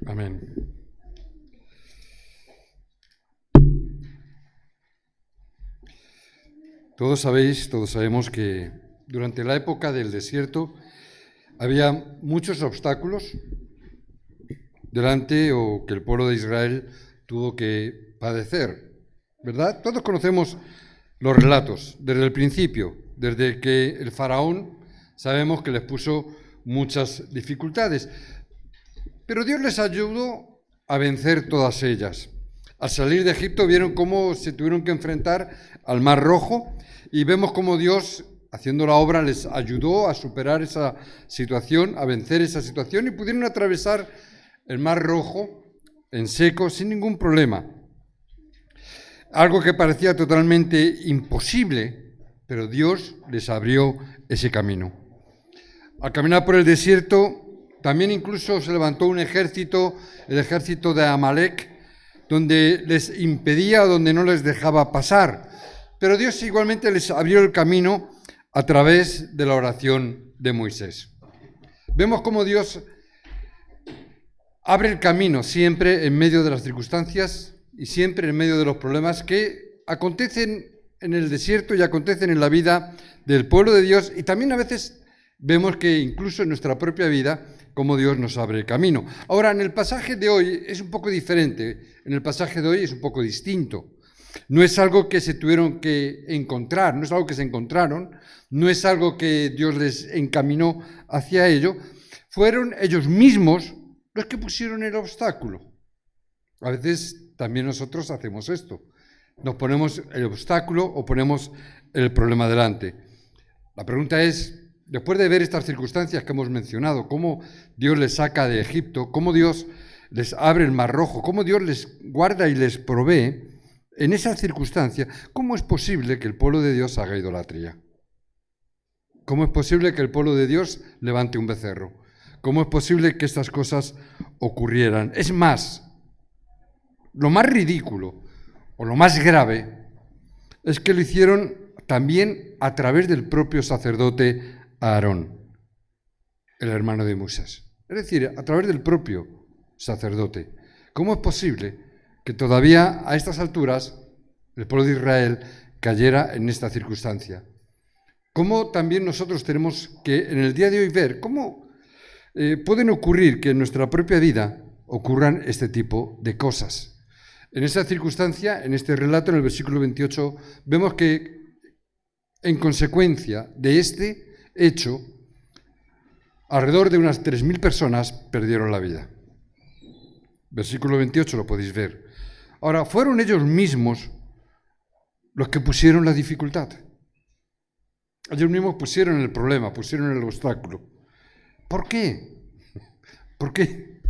Amén. Todos sabemos que durante la época del desierto había muchos obstáculos delante o que el pueblo de Israel tuvo que padecer, ¿verdad? Todos conocemos los relatos desde el principio, desde que el faraón sabemos que les puso muchas dificultades, pero Dios les ayudó a vencer todas ellas. Al salir de Egipto vieron cómo se tuvieron que enfrentar al Mar Rojo y vemos cómo Dios, haciendo la obra, les ayudó a superar esa situación, a vencer esa situación y pudieron atravesar el Mar Rojo en seco sin ningún problema. Algo que parecía totalmente imposible, pero Dios les abrió ese camino. Al caminar por el desierto, también incluso se levantó un ejército, el ejército de Amalek, donde les impedía, donde no les dejaba pasar. Pero Dios igualmente les abrió el camino a través de la oración de Moisés. Vemos cómo Dios abre el camino siempre en medio de las circunstancias y siempre en medio de los problemas que acontecen en el desierto y acontecen en la vida del pueblo de Dios, y también a veces vemos que incluso en nuestra propia vida, cómo Dios nos abre el camino. Ahora, en el pasaje de hoy es un poco diferente, en el pasaje de hoy es un poco distinto. No es algo que se tuvieron que encontrar, no es algo que se encontraron, no es algo que Dios les encaminó hacia ello, fueron ellos mismos los que pusieron el obstáculo. A veces también nosotros hacemos esto, nos ponemos el obstáculo o ponemos el problema delante. La pregunta es, después de ver estas circunstancias que hemos mencionado, cómo Dios les saca de Egipto, cómo Dios les abre el Mar Rojo, cómo Dios les guarda y les provee, en esa circunstancia, ¿cómo es posible que el pueblo de Dios haga idolatría? ¿Cómo es posible que el pueblo de Dios levante un becerro? ¿Cómo es posible que estas cosas ocurrieran? Es más, lo más ridículo o lo más grave es que lo hicieron también a través del propio sacerdote Aarón, el hermano de Moisés. Es decir, a través del propio sacerdote. ¿Cómo es posible que todavía a estas alturas el pueblo de Israel cayera en esta circunstancia? ¿Cómo también nosotros tenemos que en el día de hoy ver cómo pueden ocurrir que en nuestra propia vida ocurran este tipo de cosas? En esa circunstancia, en este relato, en el versículo 28, vemos que en consecuencia de este hecho, alrededor de unas 3.000 personas perdieron la vida. Versículo 28 lo podéis ver. Ahora, fueron ellos mismos los que pusieron la dificultad. Ellos mismos pusieron el problema, pusieron el obstáculo. ¿Por qué? ¿Por qué?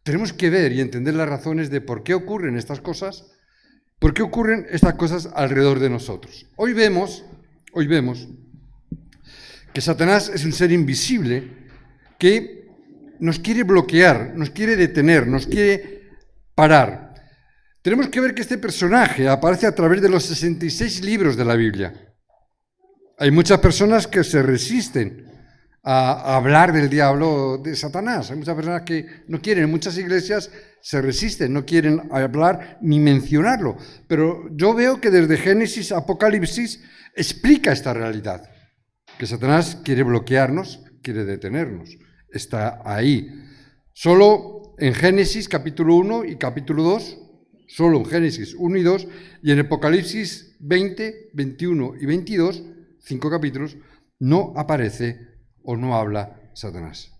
Tenemos que ver y entender las razones de por qué ocurren estas cosas, por qué ocurren estas cosas alrededor de nosotros. Hoy vemos que Satanás es un ser invisible que nos quiere bloquear, nos quiere detener, nos quiere parar. Tenemos que ver que este personaje aparece a través de los 66 libros de la Biblia. Hay muchas personas que se resisten a hablar del diablo, de Satanás. Hay muchas personas que no quieren, en muchas iglesias se resisten, no quieren hablar ni mencionarlo. Pero yo veo que desde Génesis a Apocalipsis explica esta realidad, que Satanás quiere bloquearnos, quiere detenernos. Está ahí. Solo en Génesis capítulo 1 y capítulo 2, solo en Génesis 1 y 2, y en Apocalipsis 20, 21 y 22, 5 capítulos, no aparece o no habla Satanás.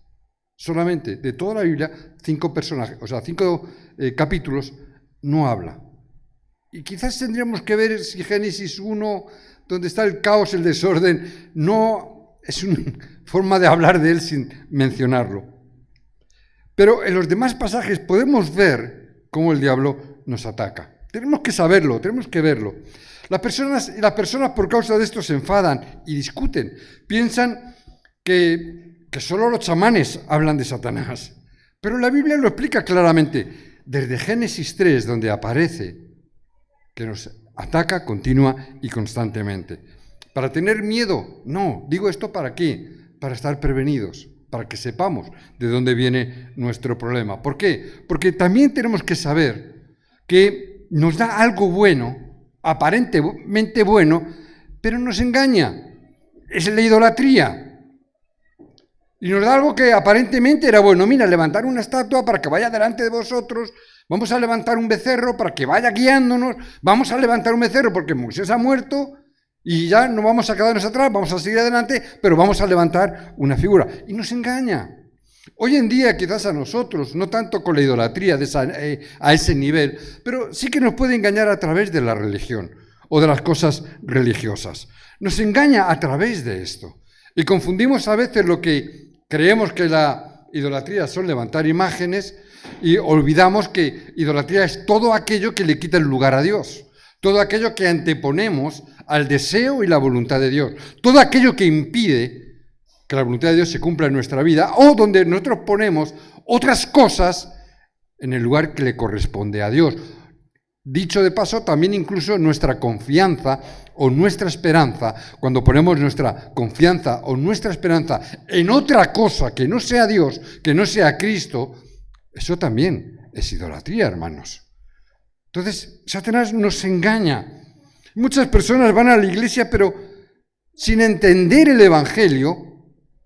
Solamente de toda la Biblia, 5 personajes, o sea, 5 capítulos, no habla. Y quizás tendríamos que ver si Génesis 1, donde está el caos, el desorden, no es una forma de hablar de él sin mencionarlo. Pero en los demás pasajes podemos ver cómo el diablo nos ataca. Tenemos que saberlo, tenemos que verlo. Las personas por causa de esto se enfadan y discuten. Piensan que solo los chamanes hablan de Satanás. Pero la Biblia lo explica claramente. Desde Génesis 3, donde aparece que nos ataca continua y constantemente. ¿Para tener miedo? No. ¿Digo esto para qué? Para estar prevenidos. para que sepamos de dónde viene nuestro problema. ¿Por qué? Porque también tenemos que saber que nos da algo bueno, aparentemente bueno, pero nos engaña. Es la idolatría. Y nos da algo que aparentemente era bueno. Mira, levantar una estatua para que vaya delante de vosotros. Vamos a levantar un becerro para que vaya guiándonos. Vamos a levantar un becerro porque Moisés ha muerto y ya no vamos a quedarnos atrás, vamos a seguir adelante, pero vamos a levantar una figura. Y nos engaña. Hoy en día quizás a nosotros, no tanto con la idolatría a ese nivel, pero sí que nos puede engañar a través de la religión o de las cosas religiosas. Nos engaña a través de esto. Y confundimos a veces lo que creemos que la idolatría son levantar imágenes y olvidamos que idolatría es todo aquello que le quita el lugar a Dios, todo aquello que anteponemos al deseo y la voluntad de Dios, todo aquello que impide que la voluntad de Dios se cumpla en nuestra vida o donde nosotros ponemos otras cosas en el lugar que le corresponde a Dios. Dicho de paso, también incluso nuestra confianza o nuestra esperanza, cuando ponemos nuestra confianza o nuestra esperanza en otra cosa que no sea Dios, que no sea Cristo, eso también es idolatría, hermanos. Entonces, Satanás nos engaña. Muchas personas van a la iglesia, pero sin entender el Evangelio.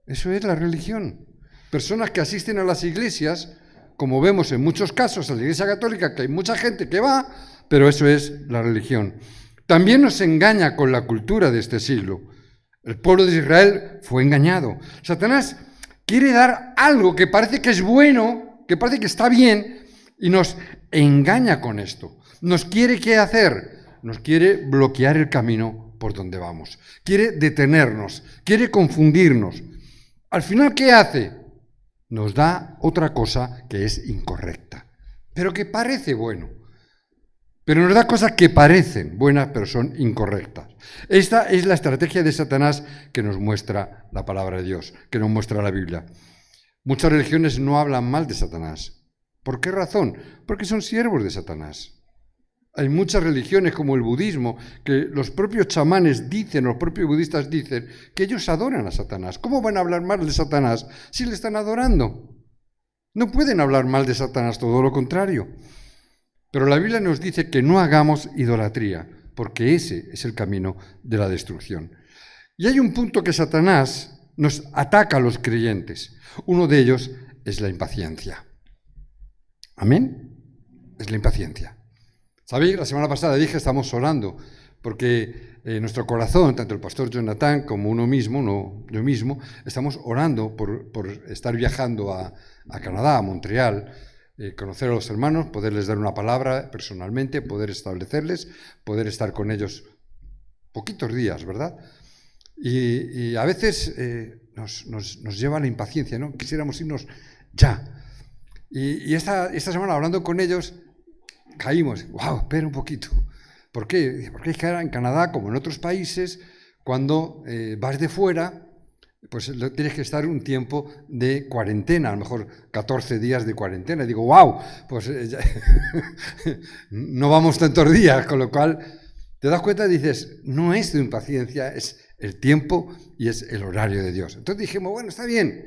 Eso es la religión. Personas que asisten a las iglesias, como vemos en muchos casos en la Iglesia Católica, que hay mucha gente que va, pero eso es la religión. También nos engaña con la cultura de este siglo. El pueblo de Israel fue engañado. Satanás quiere dar algo que parece que es bueno, que parece que está bien, y nos engaña con esto. Nos quiere, ¿qué hacer? Nos quiere bloquear el camino por donde vamos. Quiere detenernos, quiere confundirnos. Al final, ¿qué hace? Nos da otra cosa que es incorrecta, pero que parece bueno. Pero nos da cosas que parecen buenas, pero son incorrectas. Esta es la estrategia de Satanás que nos muestra la palabra de Dios, que nos muestra la Biblia. Muchas religiones no hablan mal de Satanás. ¿Por qué razón? Porque son siervos de Satanás. Hay muchas religiones como el budismo, que los propios chamanes dicen, los propios budistas dicen, que ellos adoran a Satanás. ¿Cómo van a hablar mal de Satanás si le están adorando? No pueden hablar mal de Satanás, todo lo contrario. Pero la Biblia nos dice que no hagamos idolatría, porque ese es el camino de la destrucción. Y hay un punto que Satanás nos ataca a los creyentes. Uno de ellos es la impaciencia. ¿Amén? Es la impaciencia. ¿Sabéis? La semana pasada dije, estamos orando, porque nuestro corazón, tanto el pastor Jonathan como uno mismo, yo mismo, estamos orando por estar viajando a Canadá, a Montreal, conocer a los hermanos, poderles dar una palabra personalmente, poder establecerles, poder estar con ellos poquitos días, ¿verdad? Y a veces nos lleva la impaciencia, ¿no? Quisiéramos irnos ya. Y esta semana, hablando con ellos, caímos, wow, espera un poquito. ¿Por qué? Porque es que en Canadá, como en otros países, cuando vas de fuera, pues tienes que estar un tiempo de cuarentena, a lo mejor 14 días de cuarentena. Y digo, wow, pues no vamos tantos días, con lo cual te das cuenta y dices, no es tu impaciencia, es el tiempo y es el horario de Dios. Entonces dijimos, bueno, está bien.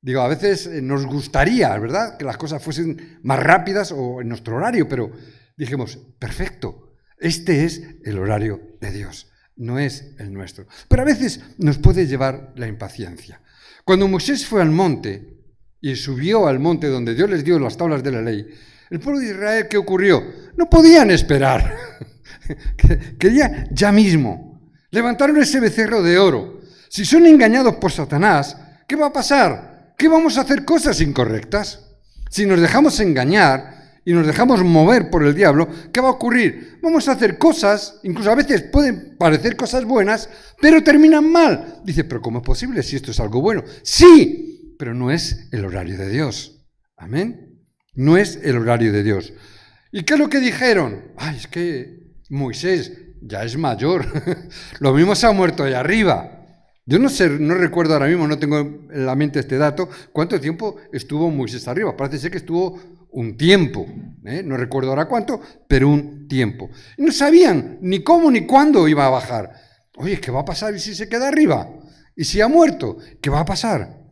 Digo, a veces nos gustaría, ¿verdad?, que las cosas fuesen más rápidas o en nuestro horario, pero dijimos, perfecto, este es el horario de Dios, no es el nuestro. Pero a veces nos puede llevar la impaciencia. Cuando Moisés fue al monte y subió al monte donde Dios les dio las tablas de la ley, el pueblo de Israel, ¿qué ocurrió? No podían esperar, querían ya mismo. Levantaron ese becerro de oro. Si son engañados por Satanás, ¿qué va a pasar? ¿Qué vamos a hacer cosas incorrectas? Si nos dejamos engañar y nos dejamos mover por el diablo, ¿qué va a ocurrir? Vamos a hacer cosas, incluso a veces pueden parecer cosas buenas, pero terminan mal. Dice, ¿pero cómo es posible si esto es algo bueno? Sí, pero no es el horario de Dios. Amén. No es el horario de Dios. ¿Y qué es lo que dijeron? Ay, es que Moisés ya es mayor. Lo mismo se ha muerto allá arriba. Yo no sé, no recuerdo ahora mismo, no tengo en la mente este dato, cuánto tiempo estuvo Moisés arriba. Parece ser que estuvo un tiempo, no recuerdo ahora cuánto, pero un tiempo. Y no sabían ni cómo ni cuándo iba a bajar. Oye, ¿qué va a pasar? ¿Y si se queda arriba? ¿Y si ha muerto? ¿Qué va a pasar?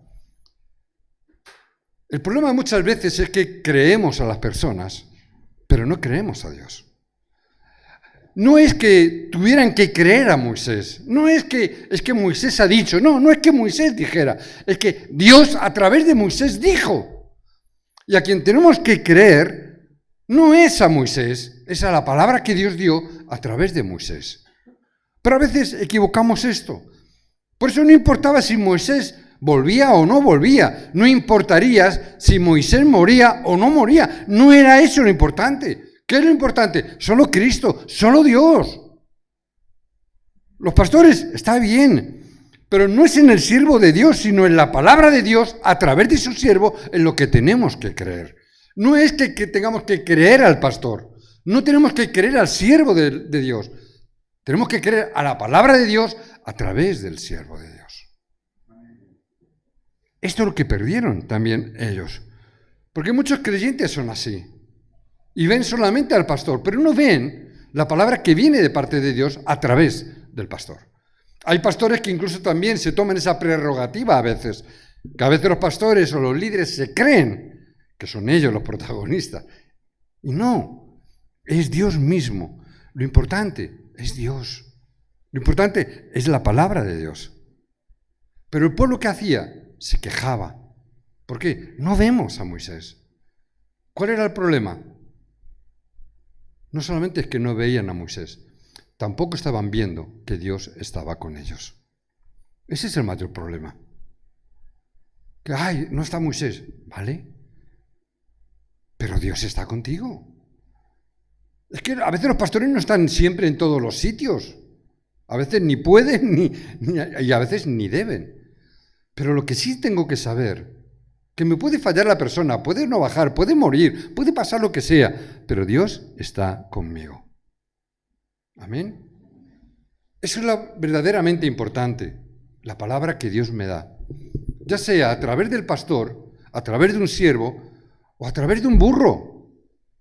El problema muchas veces es que creemos a las personas, pero no creemos a Dios. No es que tuvieran que creer a Moisés, no es que Moisés ha dicho, no es que Moisés dijera, es que Dios a través de Moisés dijo. Y a quien tenemos que creer no es a Moisés, es a la palabra que Dios dio a través de Moisés. Pero a veces equivocamos esto. Por eso no importaba si Moisés volvía o no volvía, no importaría si Moisés moría o no moría, no era eso lo importante. ¿Qué es lo importante? Solo Cristo, solo Dios. Los pastores, está bien, pero no es en el siervo de Dios, sino en la palabra de Dios, a través de su siervo, en lo que tenemos que creer. No es que tengamos que creer al pastor, no tenemos que creer al siervo de Dios, tenemos que creer a la palabra de Dios a través del siervo de Dios. Esto es lo que perdieron también ellos, porque muchos creyentes son así. Y ven solamente al pastor, pero no ven la palabra que viene de parte de Dios a través del pastor. Hay pastores que incluso también se toman esa prerrogativa a veces, que a veces los pastores o los líderes se creen que son ellos los protagonistas. Y no, es Dios mismo. Lo importante es Dios. Lo importante es la palabra de Dios. Pero el pueblo, ¿qué hacía? Se quejaba. ¿Por qué? No vemos a Moisés. ¿Cuál era el problema? No solamente es que no veían a Moisés, tampoco estaban viendo que Dios estaba con ellos. Ese es el mayor problema. Que, no está Moisés, ¿vale? Pero Dios está contigo. Es que a veces los pastores no están siempre en todos los sitios. A veces ni pueden y a veces ni deben. Pero lo que sí tengo que saber, que me puede fallar la persona, puede no bajar, puede morir, puede pasar lo que sea, pero Dios está conmigo. Amén. Eso es lo verdaderamente importante, la palabra que Dios me da. Ya sea a través del pastor, a través de un siervo o a través de un burro,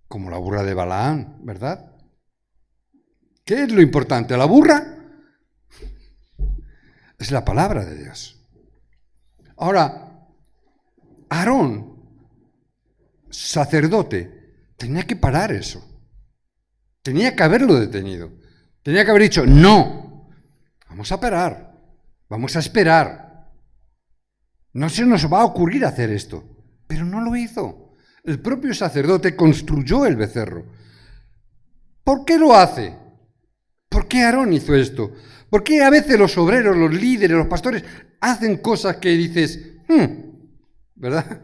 como la burra de Balaam, ¿verdad? ¿Qué es lo importante? ¿La burra? Es la palabra de Dios. Ahora, Aarón, sacerdote, tenía que parar eso. Tenía que haberlo detenido. Tenía que haber dicho, no, vamos a parar, vamos a esperar. No se nos va a ocurrir hacer esto. Pero no lo hizo. El propio sacerdote construyó el becerro. ¿Por qué lo hace? ¿Por qué Aarón hizo esto? ¿Por qué a veces los obreros, los líderes, los pastores hacen cosas que dices, ¿verdad?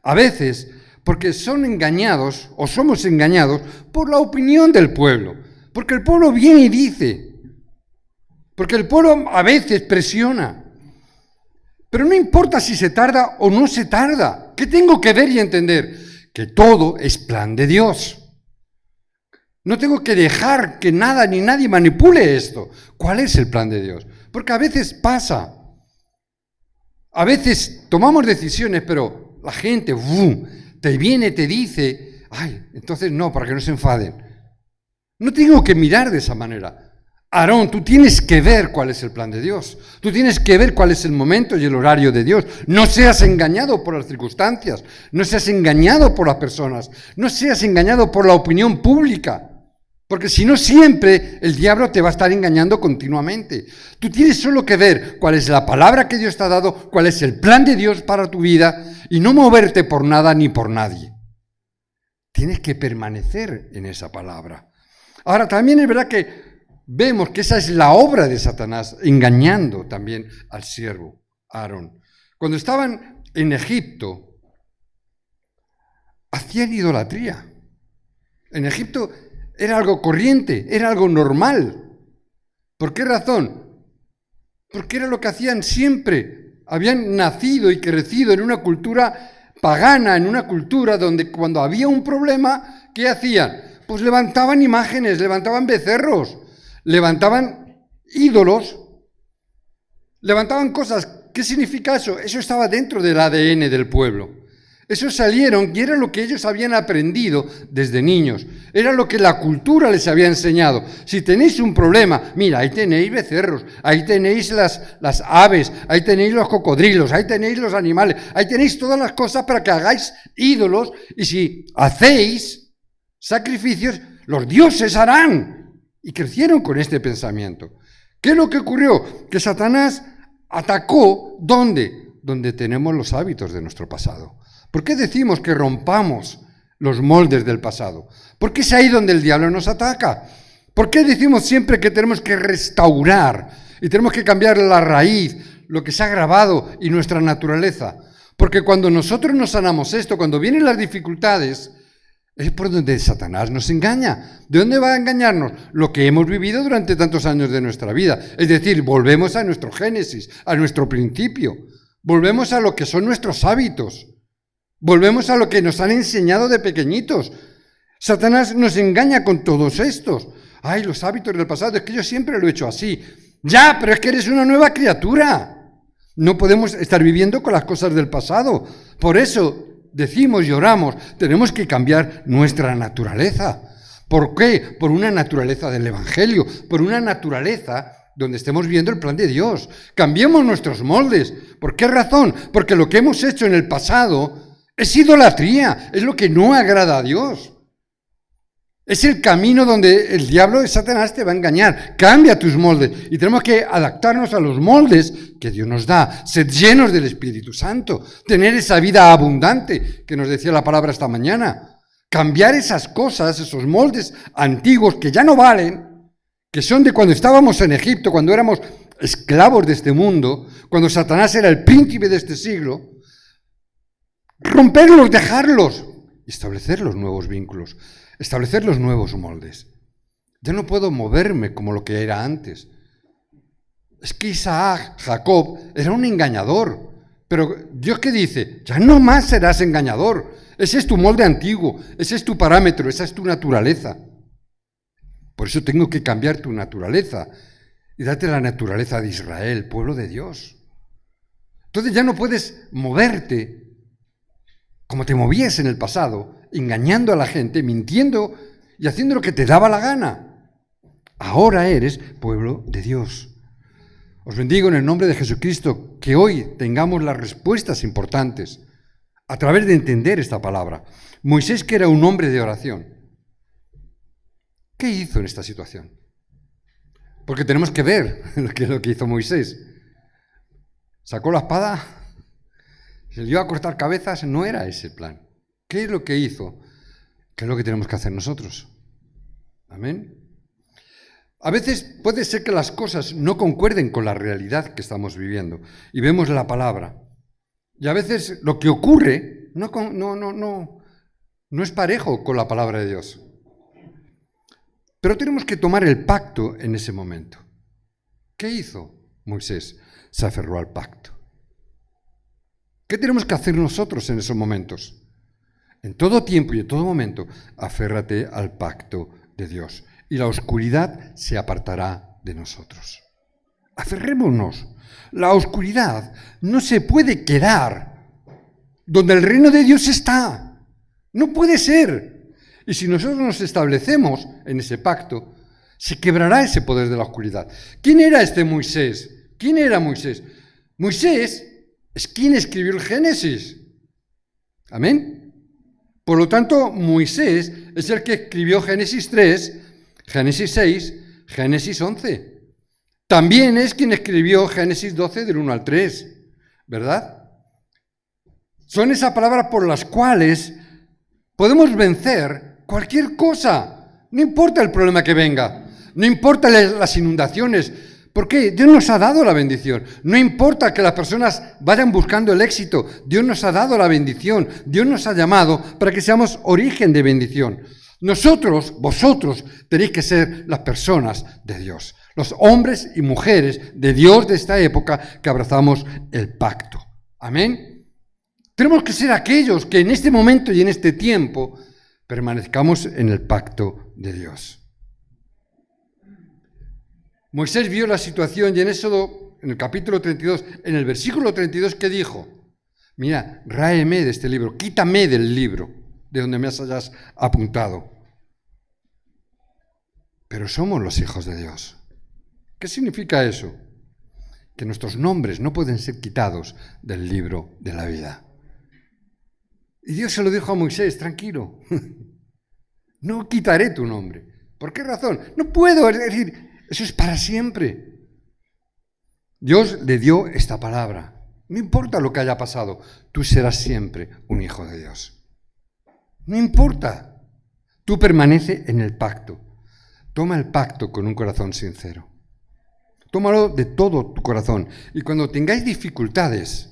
A veces, porque son engañados o somos engañados por la opinión del pueblo. Porque el pueblo viene y dice. Porque el pueblo a veces presiona. Pero no importa si se tarda o no se tarda. ¿Qué tengo que ver y entender? Que todo es plan de Dios. No tengo que dejar que nada ni nadie manipule esto. ¿Cuál es el plan de Dios? Porque a veces pasa. A veces tomamos decisiones, pero la gente te viene, te dice, entonces no, para que no se enfaden. No tengo que mirar de esa manera. Aarón, tú tienes que ver cuál es el plan de Dios. Tú tienes que ver cuál es el momento y el horario de Dios. No seas engañado por las circunstancias. No seas engañado por las personas. No seas engañado por la opinión pública. Porque si no, siempre el diablo te va a estar engañando continuamente. Tú tienes solo que ver cuál es la palabra que Dios te ha dado, cuál es el plan de Dios para tu vida y no moverte por nada ni por nadie. Tienes que permanecer en esa palabra. Ahora, también es verdad que vemos que esa es la obra de Satanás, engañando también al siervo Aarón. Cuando estaban en Egipto, hacían idolatría. En Egipto era algo corriente, era algo normal. ¿Por qué razón? Porque era lo que hacían siempre. Habían nacido y crecido en una cultura pagana, en una cultura donde cuando había un problema, ¿qué hacían? Pues levantaban imágenes, levantaban becerros, levantaban ídolos, levantaban cosas. ¿Qué significa eso? Eso estaba dentro del ADN del pueblo. Esos salieron y era lo que ellos habían aprendido desde niños. Era lo que la cultura les había enseñado. Si tenéis un problema, mira, ahí tenéis becerros, ahí tenéis las aves, ahí tenéis los cocodrilos, ahí tenéis los animales, ahí tenéis todas las cosas para que hagáis ídolos. Y si hacéis sacrificios, los dioses harán. Y crecieron con este pensamiento. ¿Qué es lo que ocurrió? Que Satanás atacó, ¿dónde? Donde tenemos los hábitos de nuestro pasado. ¿Por qué decimos que rompamos los moldes del pasado? ¿Por qué es ahí donde el diablo nos ataca? ¿Por qué decimos siempre que tenemos que restaurar y tenemos que cambiar la raíz, lo que se ha grabado y nuestra naturaleza? Porque cuando nosotros nos sanamos esto, cuando vienen las dificultades, es por donde Satanás nos engaña. ¿De dónde va a engañarnos? Lo que hemos vivido durante tantos años de nuestra vida. Es decir, volvemos a nuestro génesis, a nuestro principio. Volvemos a lo que son nuestros hábitos. Volvemos a lo que nos han enseñado de pequeñitos. Satanás nos engaña con todos estos. Ay, los hábitos del pasado, es que yo siempre lo he hecho así. Ya, pero es que eres una nueva criatura. No podemos estar viviendo con las cosas del pasado. Por eso decimos y oramos, tenemos que cambiar nuestra naturaleza. ¿Por qué? Por una naturaleza del Evangelio, por una naturaleza donde estemos viendo el plan de Dios. Cambiemos nuestros moldes. ¿Por qué razón? Porque lo que hemos hecho en el pasado es idolatría, es lo que no agrada a Dios. Es el camino donde el diablo de Satanás te va a engañar. Cambia tus moldes y tenemos que adaptarnos a los moldes que Dios nos da. Ser llenos del Espíritu Santo, tener esa vida abundante que nos decía la palabra esta mañana. Cambiar esas cosas, esos moldes antiguos que ya no valen, que son de cuando estábamos en Egipto, cuando éramos esclavos de este mundo, cuando Satanás era el príncipe de este siglo. Romperlos, dejarlos, establecer los nuevos vínculos, establecer los nuevos moldes. Ya no puedo moverme como lo que era antes. Es que Isaac, Jacob, era un engañador. Pero Dios, ¿qué dice? Ya no más serás engañador. Ese es tu molde antiguo, ese es tu parámetro, esa es tu naturaleza. Por eso tengo que cambiar tu naturaleza y darte la naturaleza de Israel, pueblo de Dios. Entonces ya no puedes moverte como te movías en el pasado, engañando a la gente, mintiendo y haciendo lo que te daba la gana. Ahora eres pueblo de Dios. Os bendigo en el nombre de Jesucristo, que hoy tengamos las respuestas importantes a través de entender esta palabra. Moisés, que era un hombre de oración, ¿qué hizo en esta situación? Porque tenemos que ver lo que hizo Moisés. Sacó la espada, se dio a cortar cabezas, no era ese el plan. ¿Qué es lo que hizo? ¿Qué es lo que tenemos que hacer nosotros? Amén. A veces puede ser que las cosas no concuerden con la realidad que estamos viviendo y vemos la palabra. Y a veces lo que ocurre no es parejo con la palabra de Dios. Pero tenemos que tomar el pacto en ese momento. ¿Qué hizo Moisés? Se aferró al pacto. ¿Qué tenemos que hacer nosotros en esos momentos? En todo tiempo y en todo momento, aférrate al pacto de Dios y la oscuridad se apartará de nosotros. Aferrémonos. La oscuridad no se puede quedar donde el reino de Dios está. No puede ser. Y si nosotros nos establecemos en ese pacto, se quebrará ese poder de la oscuridad. ¿Quién era este Moisés? ¿Quién era Moisés? Moisés es quien escribió el Génesis. Amén. Por lo tanto, Moisés es el que escribió Génesis 3, Génesis 6, Génesis 11. También es quien escribió Génesis 12 del 1 al 3, ¿verdad? Son esas palabras por las cuales podemos vencer cualquier cosa. No importa el problema que venga, no importa las inundaciones. ¿Por qué? Dios nos ha dado la bendición. No importa que las personas vayan buscando el éxito. Dios nos ha dado la bendición. Dios nos ha llamado para que seamos origen de bendición. Nosotros, vosotros, tenéis que ser las personas de Dios. Los hombres y mujeres de Dios de esta época que abrazamos el pacto. Amén. Tenemos que ser aquellos que en este momento y en este tiempo permanezcamos en el pacto de Dios. Moisés vio la situación y en Éxodo, en el capítulo 32, en el versículo 32, ¿qué dijo? Mira, ráeme de este libro, quítame del libro de donde me hayas apuntado. Pero somos los hijos de Dios. ¿Qué significa eso? Que nuestros nombres no pueden ser quitados del libro de la vida. Y Dios se lo dijo a Moisés, tranquilo, no quitaré tu nombre. ¿Por qué razón? No puedo, es decir, eso es para siempre. Dios le dio esta palabra. No importa lo que haya pasado, tú serás siempre un hijo de Dios. No importa. Tú permanece en el pacto. Toma el pacto con un corazón sincero. Tómalo de todo tu corazón. Y cuando tengáis dificultades,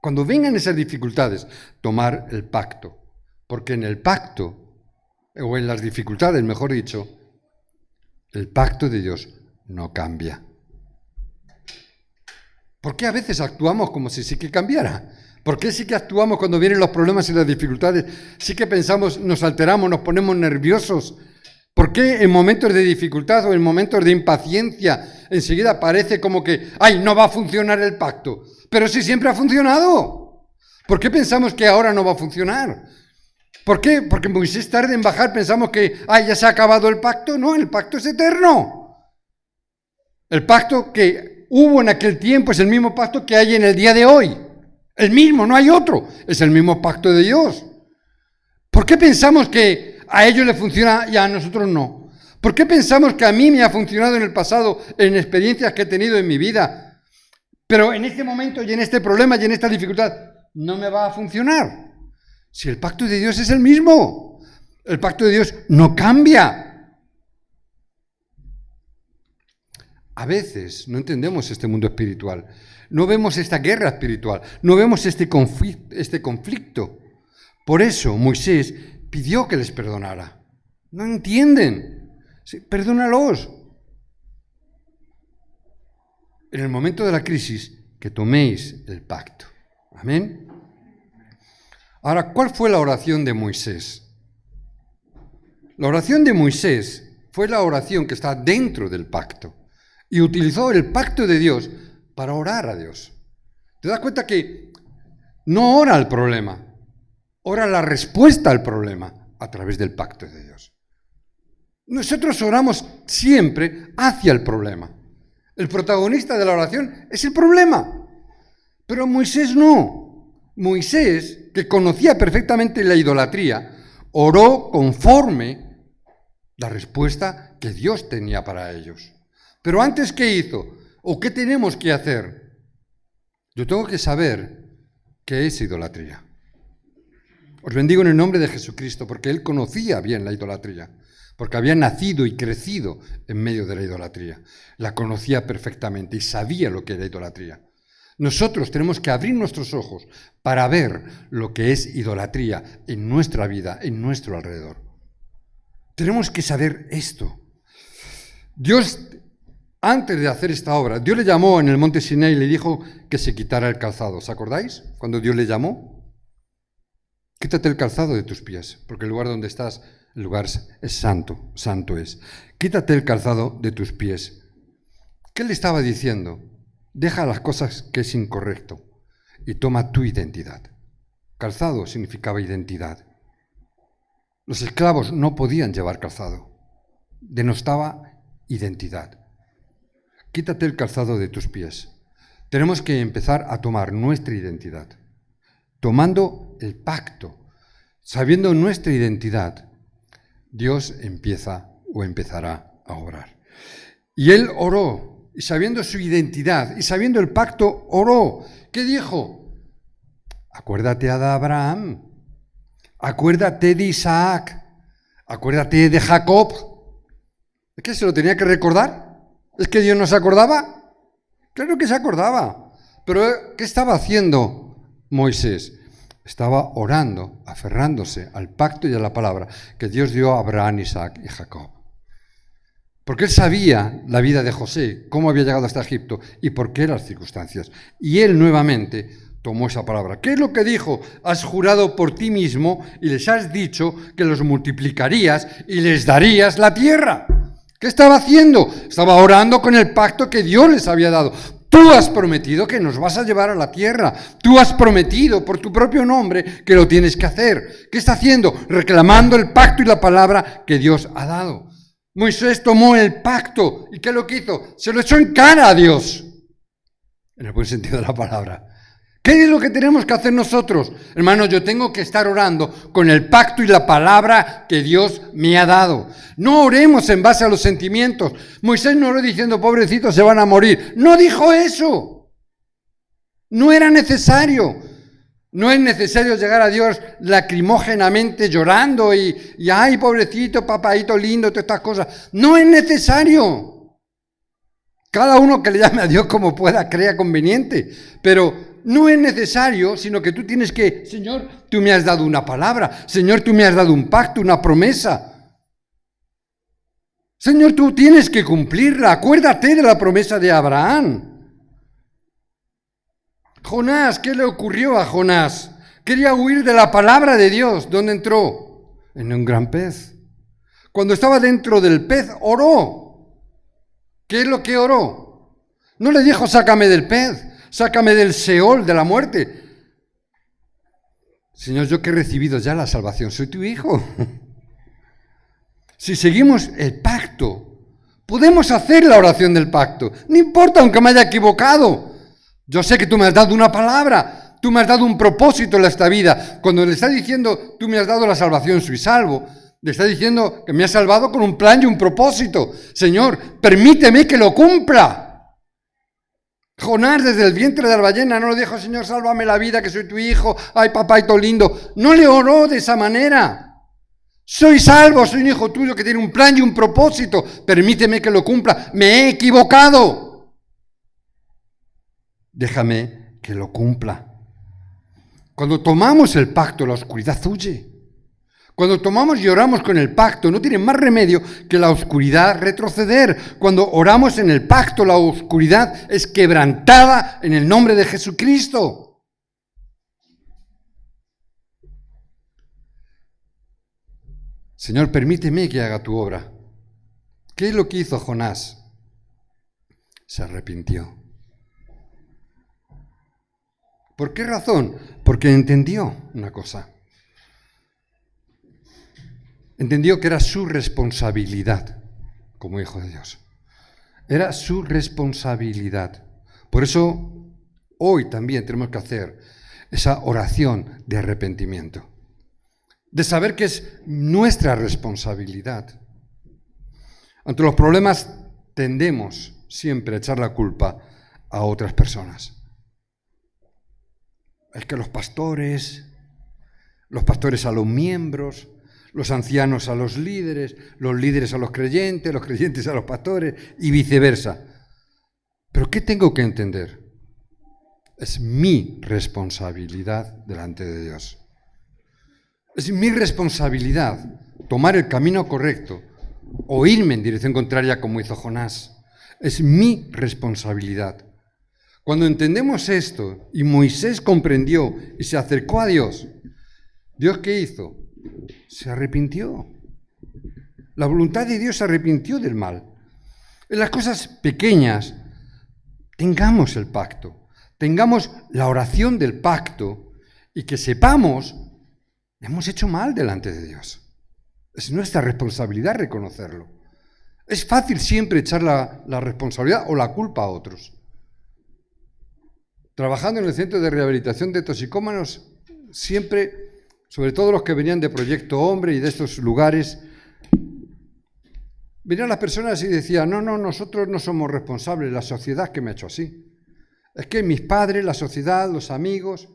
cuando vengan esas dificultades, tomar el pacto. Porque en el pacto, o en las dificultades, mejor dicho, el pacto de Dios no cambia. ¿Por qué a veces actuamos como si sí que cambiara? ¿Por qué sí que actuamos cuando vienen los problemas y las dificultades? Sí que pensamos, nos alteramos, nos ponemos nerviosos. ¿Por qué en momentos de dificultad o en momentos de impaciencia enseguida parece como que, ¡ay, no va a funcionar el pacto! Pero si siempre ha funcionado. ¿Por qué pensamos que ahora no va a funcionar? ¿Por qué? Porque Moisés tarde en bajar, pensamos que, ¡ay, ya se ha acabado el pacto! No, el pacto es eterno. El pacto que hubo en aquel tiempo es el mismo pacto que hay en el día de hoy. El mismo, no hay otro. Es el mismo pacto de Dios. ¿Por qué pensamos que a ellos les funciona y a nosotros no? ¿Por qué pensamos que a mí me ha funcionado en el pasado, en experiencias que he tenido en mi vida, pero en este momento y en este problema y en esta dificultad no me va a funcionar? Si el pacto de Dios es el mismo. El pacto de Dios no cambia. A veces no entendemos este mundo espiritual, no vemos esta guerra espiritual, no vemos este conflicto. Por eso Moisés pidió que les perdonara. No entienden. Sí, perdónalos. En el momento de la crisis, que toméis el pacto. Amén. Ahora, ¿cuál fue la oración de Moisés? La oración de Moisés fue la oración que está dentro del pacto. Y utilizó el pacto de Dios para orar a Dios. ¿Te das cuenta que no ora al problema, ora la respuesta al problema a través del pacto de Dios? Nosotros oramos siempre hacia el problema. El protagonista de la oración es el problema. Pero Moisés no. Moisés, que conocía perfectamente la idolatría, oró conforme la respuesta que Dios tenía para ellos. Pero antes, ¿qué hizo? ¿O qué tenemos que hacer? Yo tengo que saber qué es idolatría. Os bendigo en el nombre de Jesucristo, porque Él conocía bien la idolatría, porque había nacido y crecido en medio de la idolatría. La conocía perfectamente y sabía lo que era idolatría. Nosotros tenemos que abrir nuestros ojos para ver lo que es idolatría en nuestra vida, en nuestro alrededor. Tenemos que saber esto. Dios, antes de hacer esta obra, Dios le llamó en el monte Sinaí y le dijo que se quitara el calzado. ¿Os acordáis? Cuando Dios le llamó. Quítate el calzado de tus pies, porque el lugar donde estás, el lugar es santo, santo es. Quítate el calzado de tus pies. ¿Qué le estaba diciendo? Deja las cosas que es incorrecto y toma tu identidad. Calzado significaba identidad. Los esclavos no podían llevar calzado. Denostaba identidad. Quítate el calzado de tus pies. Tenemos que empezar a tomar nuestra identidad. Tomando el pacto, sabiendo nuestra identidad, Dios empieza o empezará a orar. Y él oró, y sabiendo su identidad, y sabiendo el pacto, oró. ¿Qué dijo? Acuérdate de Abraham, acuérdate de Isaac, acuérdate de Jacob. ¿Es que se lo tenía que recordar? ¿Es que Dios no se acordaba? Claro que se acordaba. Pero ¿qué estaba haciendo Moisés? Estaba orando, aferrándose al pacto y a la palabra que Dios dio a Abraham, Isaac y Jacob. Porque él sabía la vida de José, cómo había llegado hasta Egipto y por qué las circunstancias. Y él nuevamente tomó esa palabra. ¿Qué es lo que dijo? Has jurado por ti mismo y les has dicho que los multiplicarías y les darías la tierra. ¿Qué estaba haciendo? Estaba orando con el pacto que Dios les había dado. Tú has prometido que nos vas a llevar a la tierra. Tú has prometido por tu propio nombre que lo tienes que hacer. ¿Qué está haciendo? Reclamando el pacto y la palabra que Dios ha dado. Moisés tomó el pacto. ¿Y qué es lo que hizo? Se lo echó en cara a Dios. En el buen sentido de la palabra. ¿Qué es lo que tenemos que hacer nosotros? Hermanos, yo tengo que estar orando con el pacto y la palabra que Dios me ha dado. No oremos en base a los sentimientos. Moisés no oró diciendo, pobrecitos, se van a morir. No dijo eso. No era necesario. No es necesario llegar a Dios lacrimógenamente llorando y ay, pobrecito, papaito lindo, todas estas cosas. No es necesario. Cada uno que le llame a Dios como pueda, crea conveniente. Pero no es necesario, sino que tú tienes que, Señor, tú me has dado una palabra. Señor, tú me has dado un pacto, una promesa. Señor, tú tienes que cumplirla. Acuérdate de la promesa de Abraham. Jonás, ¿qué le ocurrió a Jonás? Quería huir de la palabra de Dios. ¿Dónde entró? En un gran pez. Cuando estaba dentro del pez, oró. ¿Qué es lo que oró? No le dijo, sácame del pez, sácame del Seol, de la muerte. Señor, yo que he recibido ya la salvación, soy tu hijo. Si seguimos el pacto, podemos hacer la oración del pacto. No importa, aunque me haya equivocado. Yo sé que tú me has dado una palabra, tú me has dado un propósito en esta vida. Cuando le está diciendo, tú me has dado la salvación, soy salvo, le está diciendo que me has salvado con un plan y un propósito. Señor, permíteme que lo cumpla. Jonás desde el vientre de la ballena no le dijo, Señor, sálvame la vida, que soy tu hijo, ay papaito lindo. No le oró de esa manera. Soy salvo, soy un hijo tuyo que tiene un plan y un propósito. Permíteme que lo cumpla. Me he equivocado. Déjame que lo cumpla. Cuando tomamos el pacto, la oscuridad huye. Cuando tomamos y oramos con el pacto, no tiene más remedio que la oscuridad retroceder. Cuando oramos en el pacto, la oscuridad es quebrantada en el nombre de Jesucristo. Señor, permíteme que haga tu obra. ¿Qué es lo que hizo Jonás? Se arrepintió. ¿Por qué razón? Porque entendió una cosa. Entendió que era su responsabilidad como hijo de Dios. Era su responsabilidad. Por eso, hoy también tenemos que hacer esa oración de arrepentimiento. De saber que es nuestra responsabilidad. Ante los problemas tendemos siempre a echar la culpa a otras personas. Es que los pastores a los miembros, los ancianos a los líderes a los creyentes a los pastores y viceversa. ¿Pero qué tengo que entender? Es mi responsabilidad delante de Dios. Es mi responsabilidad tomar el camino correcto o irme en dirección contraria como hizo Jonás. Es mi responsabilidad. Cuando entendemos esto y Moisés comprendió y se acercó a Dios, ¿Dios qué hizo? Se arrepintió. La voluntad de Dios se arrepintió del mal. En las cosas pequeñas, tengamos el pacto, tengamos la oración del pacto y que sepamos, hemos hecho mal delante de Dios. Es nuestra responsabilidad reconocerlo. Es fácil siempre echar la responsabilidad o la culpa a otros. Trabajando en el centro de rehabilitación de toxicómanos, siempre, sobre todo los que venían de Proyecto Hombre y de estos lugares, venían las personas y decían, no, nosotros no somos responsables, la sociedad que me ha hecho así. Es que mis padres, la sociedad, los amigos,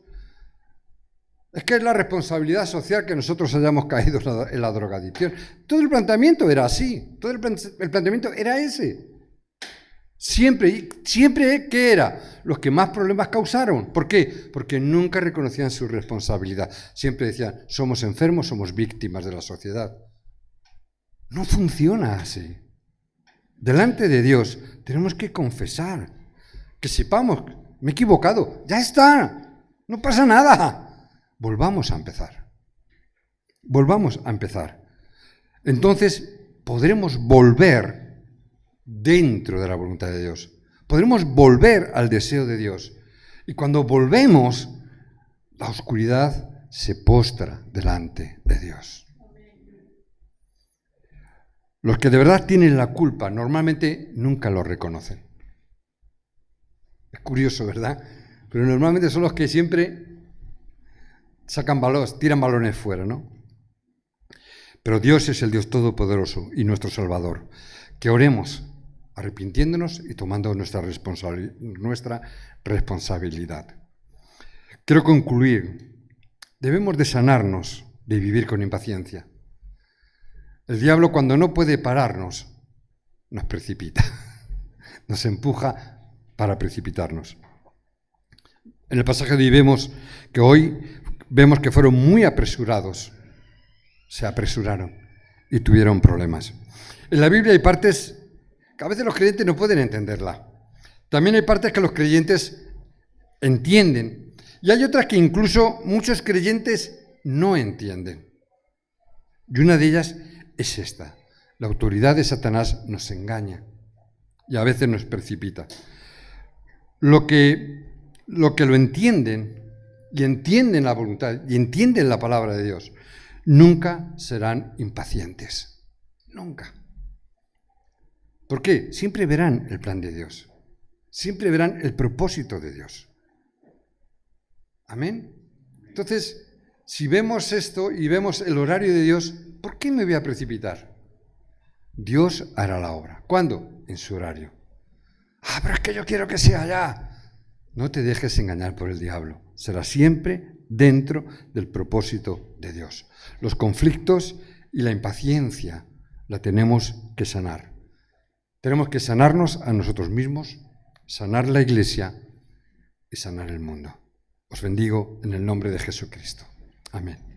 es que es la responsabilidad social que nosotros hayamos caído en la drogadicción. Todo el planteamiento era así, todo el planteamiento era ese. Siempre, ¿qué era? Los que más problemas causaron. ¿Por qué? Porque nunca reconocían su responsabilidad. Siempre decían, somos enfermos, somos víctimas de la sociedad. No funciona así. Delante de Dios tenemos que confesar, que sepamos, me he equivocado, ya está, no pasa nada. Volvamos a empezar. Volvamos a empezar. Entonces podremos volver dentro de la voluntad de Dios. podremos volver al deseo de Dios. Y cuando volvemos, la oscuridad se postra delante de Dios. Los que de verdad tienen la culpa normalmente nunca lo reconocen. Es curioso, ¿verdad? Pero normalmente son los que siempre sacan balones, tiran balones fuera, ¿no? Pero Dios es el Dios Todopoderoso y nuestro Salvador. Que oremos arrepintiéndonos y tomando nuestra responsabilidad. Quiero concluir. Debemos de sanarnos de vivir con impaciencia. El diablo, cuando no puede pararnos, nos precipita, nos empuja para precipitarnos. En el pasaje de hoy vemos que fueron muy apresurados, se apresuraron y tuvieron problemas. En la Biblia hay partes que a veces los creyentes no pueden entenderla. También hay partes que los creyentes entienden y hay otras que incluso muchos creyentes no entienden. Y una de ellas es esta: la autoridad de Satanás nos engaña y a veces nos precipita. Lo que lo entienden y entienden la voluntad y entienden la palabra de Dios, nunca serán impacientes. Nunca. ¿Por qué? Siempre verán el plan de Dios. Siempre verán el propósito de Dios. Amén. Entonces, si vemos esto y vemos el horario de Dios, ¿por qué me voy a precipitar? Dios hará la obra. ¿Cuándo? En su horario. Pero es que yo quiero que sea ya. No te dejes engañar por el diablo. Será siempre dentro del propósito de Dios. Los conflictos y la impaciencia la tenemos que sanar. Tenemos que sanarnos a nosotros mismos, sanar la Iglesia y sanar el mundo. Os bendigo en el nombre de Jesucristo. Amén.